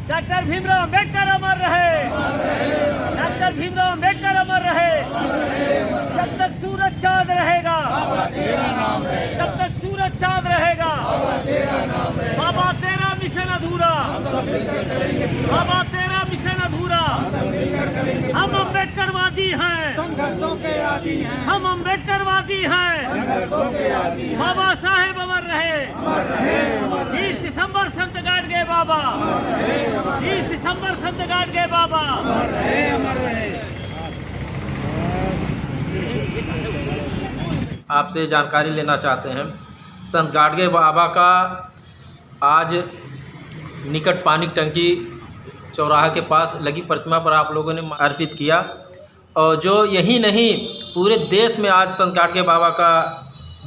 Doctor Bhimrao Ambedkar अमर रहे, doctor Bhimrao Ambedkar अमर रहे। जब तक सूरज चांद रहेगा, जब तक सूरज चांद रहेगा, बाबा तेरा मिशन अधूरा, बाबा तेरा मिशन अधूरा। हम अम्बेडकरवादी हैं, संघर्षों के आदी हैं, हम अम्बेडकरवादी हैं। संघर्षों के आदी हैं। बाबा साहेब अमर रहे, 20 दिसंबर संत गाडगे बाबा, 20 दिसंबर संत गाडगे बाबा। अमर रहे। आपसे जानकारी लेना चाहते हैं। संत गाडगे बाबा का आज निकट पानी टंकी चौराहा के पास लगी प्रतिमा पर आप लोगों ने अर्पित किया, और जो यही नहीं पूरे देश में आज संत गाडगे बाबा का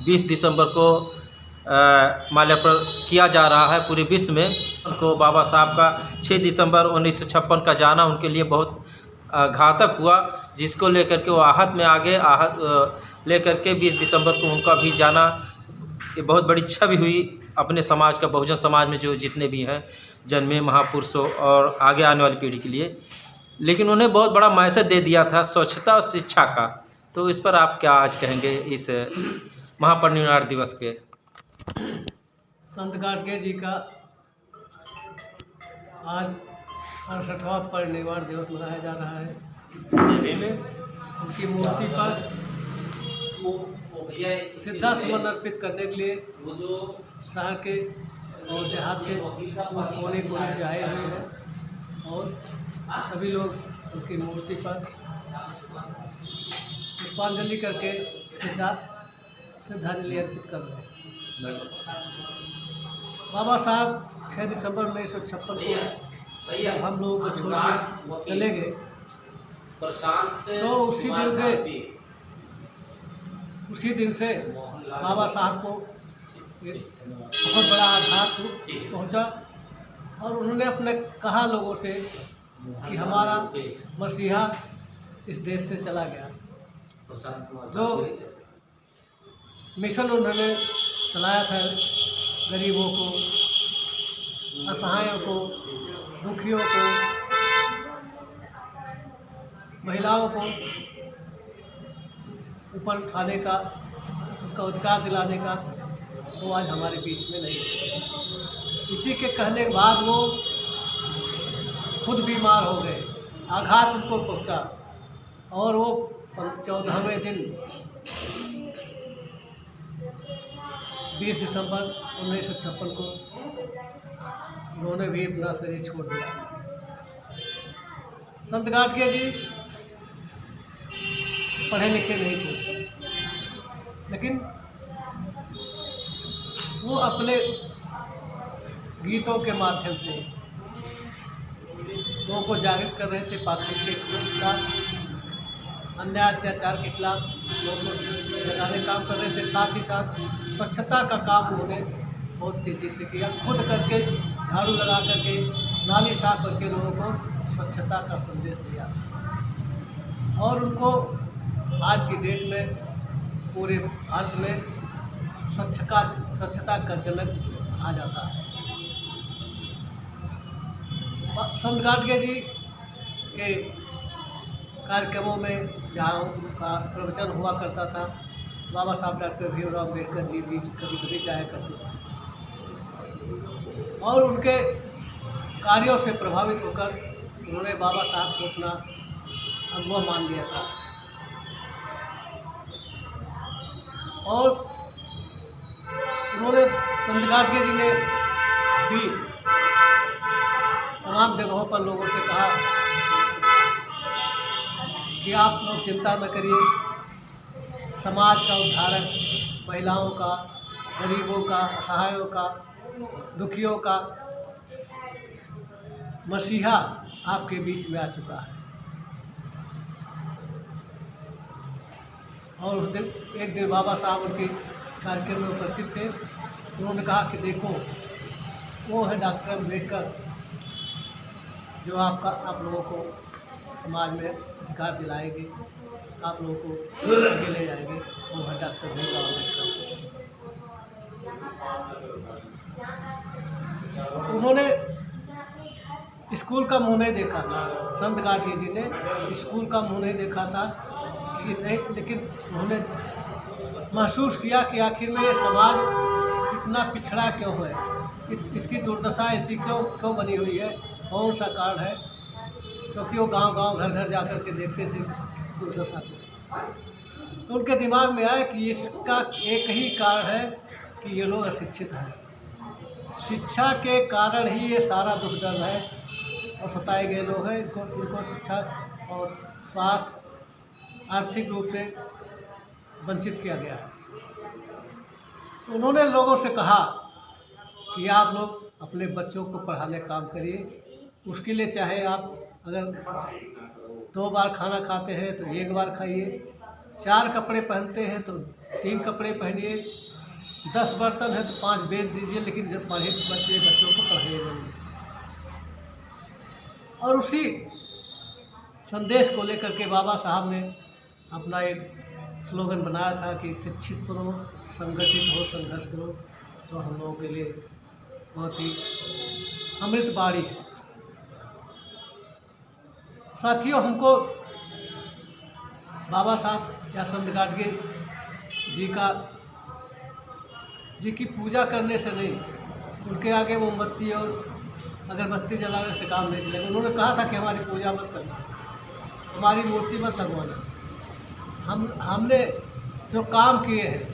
20 दिसंबर को माल्यार्पण किया जा रहा है। पूरे विश्व में उनको बाबा साहब का 6 दिसंबर 1956 का जाना उनके लिए बहुत घातक हुआ, जिसको लेकर के वो आहत में आगे लेकर के 20 दिसंबर को उनका भी जाना ये बहुत बड़ी छवि हुई अपने समाज का, बहुजन समाज में जो जितने भी हैं जन्मे महापुरुषों और आगे आने वाली पीढ़ी के लिए। लेकिन उन्हें बहुत बड़ा मैसेज दे दिया था स्वच्छता और शिक्षा का। तो इस पर आप क्या आज कहेंगे इस महापरिनिर्वाण दिवस पे? संत गाडगे जी का आज 68वां परिनिर्वाण दिवस मनाया जा रहा है। इसमें उनकी मूर्ति पर श्रद्धासुमन अर्पित करने के लिए शहर के और देहात के कोने कोने से आए हुए हैं और सभी लोग उनकी मूर्ति पर पुष्पांजलि करके श्रद्धांजलि अर्पित कर रहे हैं। बाबा साहब 6 दिसंबर 1956 को जब हम लोगों को छोड़ के चले गए, तो उसी दिन से बाबा साहब को एक बहुत बड़ा आघात पहुंचा और उन्होंने अपने कहा लोगों से कि हमारा मसीहा इस देश से चला गया। जो मिशन उन्होंने चलाया था गरीबों को, असहायों को, दुखियों को, महिलाओं को ऊपर उठाने का, उनका अधिकार दिलाने का, वो आज हमारे बीच में नहीं है। इसी के कहने के बाद वो खुद बीमार हो गए, आघात उनको पहुंचा और वो 14वें दिन 20 दिसंबर 1956 को उन्होंने भी अपना शरीर छोड़ दिया। संत गाडगे जी पढ़े लिखे नहीं थे, लेकिन वो अपने गीतों के माध्यम से लोगों को जागृत कर रहे थे पाखंड के खिलाफ, अन्याय अत्याचार के खिलाफ लोगों को जगाने का काम कर रहे थे। साथ ही साथ स्वच्छता का काम उन्होंने बहुत तेज़ी से किया, खुद करके झाड़ू लगा करके नाली साफ करके लोगों को स्वच्छता का संदेश दिया। और उनको आज की डेट में पूरे भारत में स्वच्छता का जनक कहा जाता है। संत गाडगे जी के कार्यक्रमों में जहाँ उनका प्रवचन हुआ करता था, बाबा साहब डॉक्टर भीमराव अम्बेडकर जी भी कभी कभी जाया करते थे और उनके कार्यों से प्रभावित होकर उन्होंने बाबा साहब को अपना अगुवा मान लिया था। और उन्होंने संत गाडगे जी ने भी तमाम जगहों पर लोगों से कहा कि आप लोग चिंता न करिए, समाज का उद्धारक, महिलाओं का, गरीबों का, असहायों का, दुखियों का मसीहा आपके बीच में आ चुका है। और उस दिन एक दिन बाबा साहब उनके कार्यक्रम में उपस्थित थे। उन्होंने कहा कि देखो, वो है डॉक्टर अम्बेडकर जो आप लोगों को समाज में अधिकार दिलाएंगे, आप लोगों को आगे ले जाएंगे। वो है डॉक्टर भीमराव अम्बेडकर। उन्होंने स्कूल का मुँह नहीं देखा था। संत गाडगे जी ने स्कूल का मुँह नहीं देखा था कि नहीं, लेकिन उन्होंने महसूस किया कि आखिर में ये समाज इतना पिछड़ा क्यों है, इसकी दुर्दशा ऐसी क्यों बनी हुई है, कौन सा कारण है। क्योंकि वो गांव-गांव घर-घर जाकर के देखते थे दुर्दशा को। तो उनके दिमाग में आया कि इसका एक ही कारण है कि ये लोग अशिक्षित हैं। शिक्षा के कारण ही ये सारा दुख दर्द है और सताए गए लोग हैं। इनको शिक्षा और स्वास्थ्य आर्थिक रूप से वंचित किया गया है। तो उन्होंने लोगों से कहा कि आप लोग अपने बच्चों को पढ़ाने का काम करिए। उसके लिए चाहे आप अगर 2 बार खाना खाते हैं तो 1 बार खाइए, 4 कपड़े पहनते हैं तो 3 कपड़े पहनिए, 10 बर्तन है तो 5 बेच दीजिए, लेकिन जब पढ़े बच्चों को पढ़ाइए जरूर। और उसी संदेश को लेकर के बाबा साहब ने अपना एक स्लोगन बनाया था कि शिक्षित करो, संगठित हो, संघर्ष करो, जो हम लोगों के लिए बहुत ही अमृत बाणी है। साथियों, हमको बाबा साहब या संत गाडगे जी की पूजा करने से नहीं, उनके आगे मोमबत्ती और अगरबत्ती जलाने से काम नहीं चलेगा। उन्होंने कहा था कि हमारी पूजा मत करना, हमारी मूर्ति मत लगवाना। हमने जो काम किए हैं,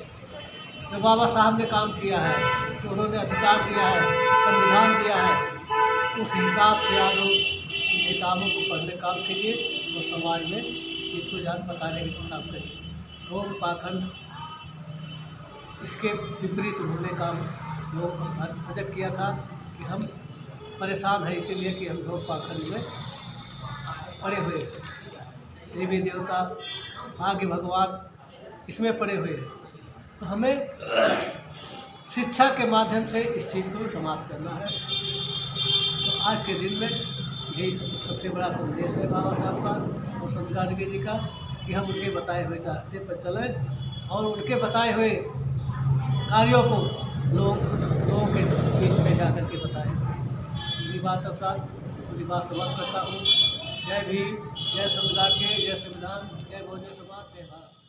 जो बाबा साहब ने काम किया है, जो उन्होंने अधिकार दिया है, संविधान दिया है, उस हिसाब से आप लोग किताबों को पढ़ने काम कीजिए और समाज में इस चीज़ को जान बताने का काम करिए। ढोंग पाखंड इसके विपरीत उन्होंने काम लोगों को सजग किया था कि हम परेशान हैं इसीलिए कि हम ढोंग पाखंड में पड़े हुए, देवी देवता, भाग्य भगवान इसमें पड़े हुए हैं। तो हमें शिक्षा के माध्यम से इस चीज़ को समाप्त करना है। तो आज के दिन में यही सबसे बड़ा संदेश है बाबा साहब का और संत गाडगे जी का कि हम उनके बताए हुए रास्ते पर चलें और उनके बताए हुए कार्यों को लोगों के बीच में जाकर के बताएं। मेरी बात अब साथ मेरी बात समाप्त करता हूँ। जय भीम, जय संत गाडगे, जय संविधान, जय बहुजन समाज, जय भारत।